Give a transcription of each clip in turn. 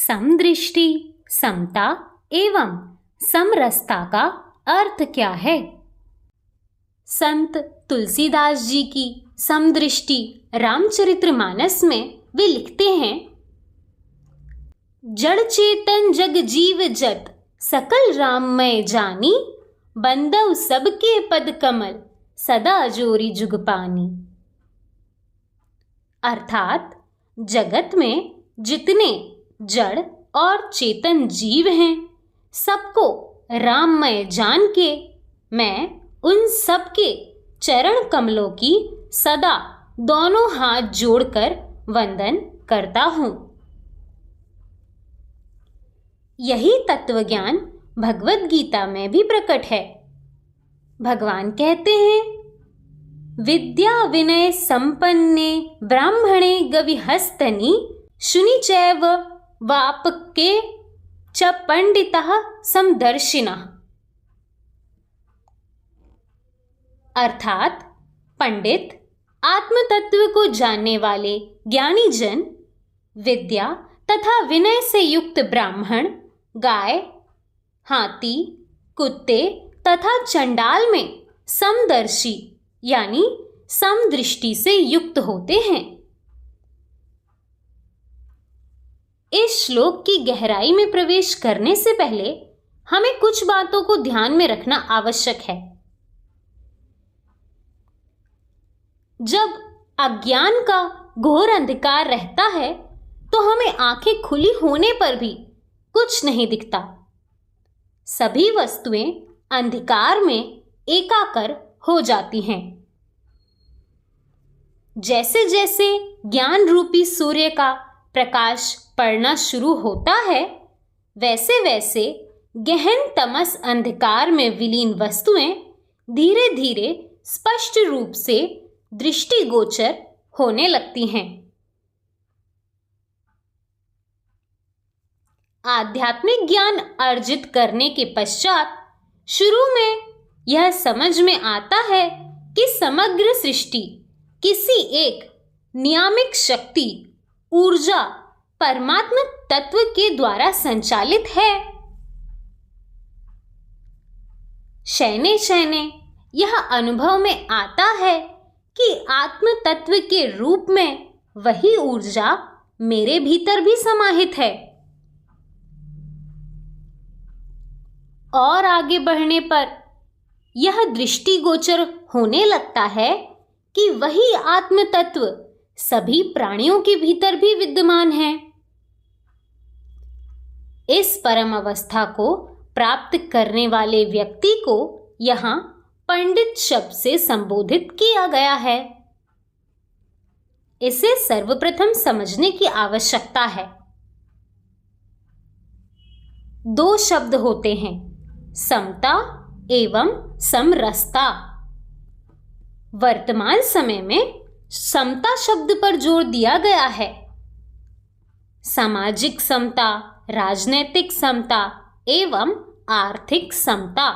समदृष्टि, समता एवं समरसता का अर्थ क्या है? संत तुलसीदास जी की समदृष्टि रामचरितमानस में वे लिखते हैं, जड़ चेतन जग जीव जत सकल राममय जानी, बंदव सबके पद कमल सदा जोरी जुग पानी। अर्थात जगत में जितने जड़ और चेतन जीव हैं, सबको राममय जान के मैं उन सबके चरण कमलों की सदा दोनों हाथ जोड़कर वंदन करता हूँ। यही तत्वज्ञान भगवद गीता में भी प्रकट है। भगवान कहते हैं, विद्या विनय संपन्ने ब्राह्मणे गविहस्तनि शुनि चैव वापके च पंडितः समदर्शिनः। अर्थात पंडित, आत्म तत्व को जानने वाले ज्ञानी जन, विद्या तथा विनय से युक्त ब्राह्मण, गाय, हाथी, कुत्ते तथा चंडाल में समदर्शी यानी समदृष्टि से युक्त होते हैं। इस श्लोक की गहराई में प्रवेश करने से पहले हमें कुछ बातों को ध्यान में रखना आवश्यक है। जब अज्ञान का घोर अंधकार रहता है तो हमें आंखें खुली होने पर भी कुछ नहीं दिखता। सभी वस्तुएं अंधकार में एकाकार हो जाती हैं। जैसे जैसे ज्ञान रूपी सूर्य का प्रकाश पड़ना शुरू होता है, वैसे वैसे गहन तमस अंधकार में विलीन वस्तुएं धीरे धीरे स्पष्ट रूप से दृष्टिगोचर होने लगती हैं। आध्यात्मिक ज्ञान अर्जित करने के पश्चात शुरू में यह समझ में आता है कि समग्र सृष्टि किसी एक नियामक शक्ति, ऊर्जा, परमात्मा तत्व के द्वारा संचालित है। शैने शैने यह अनुभव में आता है कि आत्म तत्व के रूप में वही ऊर्जा मेरे भीतर भी समाहित है। और आगे बढ़ने पर यह दृष्टिगोचर होने लगता है कि वही आत्म तत्व सभी प्राणियों के भीतर भी विद्यमान है। इस परम अवस्था को प्राप्त करने वाले व्यक्ति को यहाँ पंडित शब्द से संबोधित किया गया है। इसे सर्वप्रथम समझने की आवश्यकता है। दो शब्द होते हैं, समता एवं समरसता। वर्तमान समय में समता शब्द पर जोर दिया गया है। सामाजिक समता, राजनैतिक समता एवं आर्थिक समता,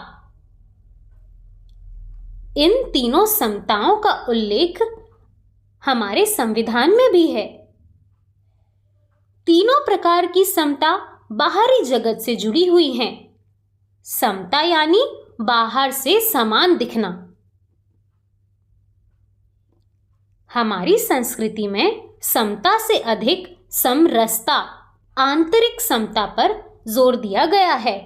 इन तीनों समताओं का उल्लेख हमारे संविधान में भी है। तीनों प्रकार की समता बाहरी जगत से जुड़ी हुई हैं। समता यानी बाहर से समान दिखना। हमारी संस्कृति में समता से अधिक समरसता, आंतरिक समता पर जोर दिया गया है।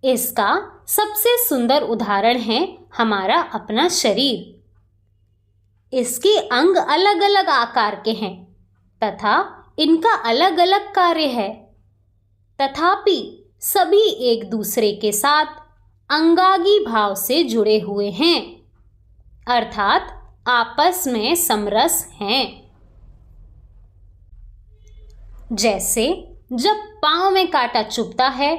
इसका सबसे सुंदर उदाहरण है हमारा अपना शरीर। इसके अंग अलग अलग आकार के हैं तथा इनका अलग अलग कार्य है, तथापि सभी एक दूसरे के साथ अंगांगी भाव से जुड़े हुए हैं, अर्थात आपस में समरस हैं। जैसे जब पांव में कांटा चुभता है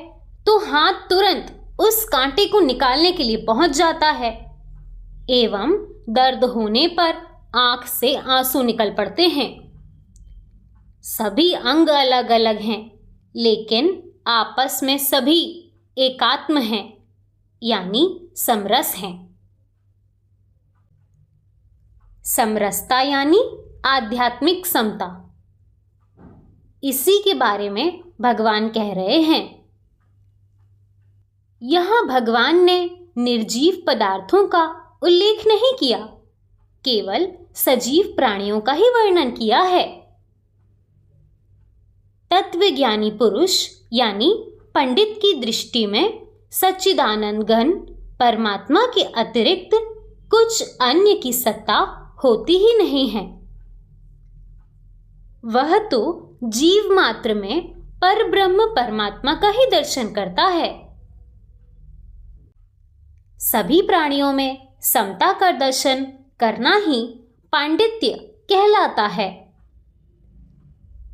तो हाथ तुरंत उस कांटे को निकालने के लिए पहुंच जाता है, एवं दर्द होने पर आंख से आंसू निकल पड़ते हैं। सभी अंग अलग अलग हैं, लेकिन आपस में सभी एकात्म हैं, यानी समरस हैं। समरसता यानी आध्यात्मिक समता। इसी के बारे में भगवान कह रहे हैं। यहाँ भगवान ने निर्जीव पदार्थों का उल्लेख नहीं किया, केवल सजीव प्राणियों का ही वर्णन किया है। तत्वज्ञानी पुरुष यानी पंडित की दृष्टि में सच्चिदानंद घन परमात्मा के अतिरिक्त कुछ अन्य की सत्ता होती ही नहीं है। वह तो जीव मात्र में परब्रह्म परमात्मा का ही दर्शन करता है। सभी प्राणियों में समता का दर्शन करना ही पांडित्य कहलाता है।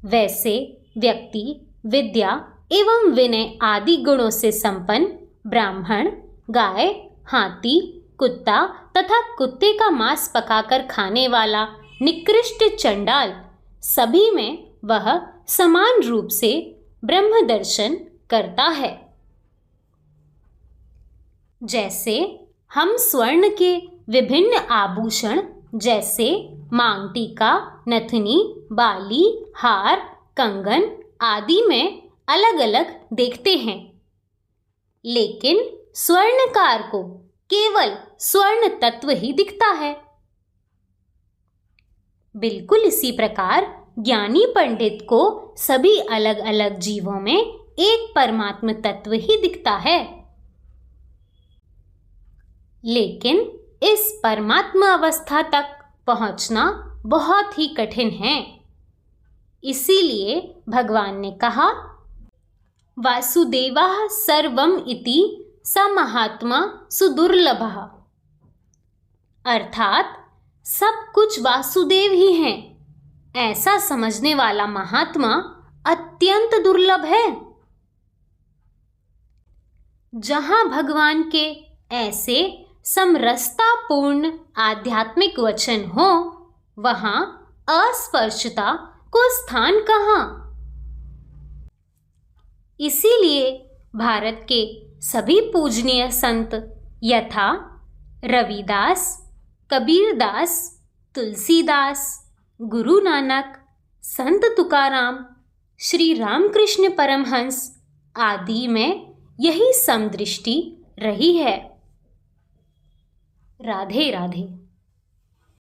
वैसे व्यक्ति विद्या एवं विनय आदि गुणों से संपन्न ब्राह्मण गाय, हाथी, कुत्ता तथा कुत्ते का मांस पकाकर खाने वाला निकृष्ट चंडाल, सभी में वह समान रूप से ब्रह्म दर्शन करता है। जैसे हम स्वर्ण के विभिन्न आभूषण जैसे मांग टीका, नथनी, बाली, हार, कंगन आदि में अलग अलग देखते हैं, लेकिन स्वर्णकार को केवल स्वर्ण तत्व ही दिखता है। बिल्कुल इसी प्रकार ज्ञानी पंडित को सभी अलग अलग जीवों में एक परमात्म तत्व ही दिखता है, लेकिन इस परमात्मा अवस्था तक पहुंचना बहुत ही कठिन है। इसीलिए भगवान ने कहा, वासुदेवः सर्वम इति स महात्मा सुदुर्लभः, अर्थात सब कुछ वासुदेव ही हैं, ऐसा समझने वाला महात्मा अत्यंत दुर्लभ है। जहां भगवान के ऐसे समरसतापूर्ण आध्यात्मिक वचन हो, वहां अस्पर्शता को स्थान कहां। इसीलिए भारत के सभी पूजनीय संत यथा रविदास, कबीरदास, तुलसीदास, गुरु नानक, संत तुकाराम, श्री रामकृष्ण परमहंस आदि में यही समदृष्टि रही है। राधे राधे।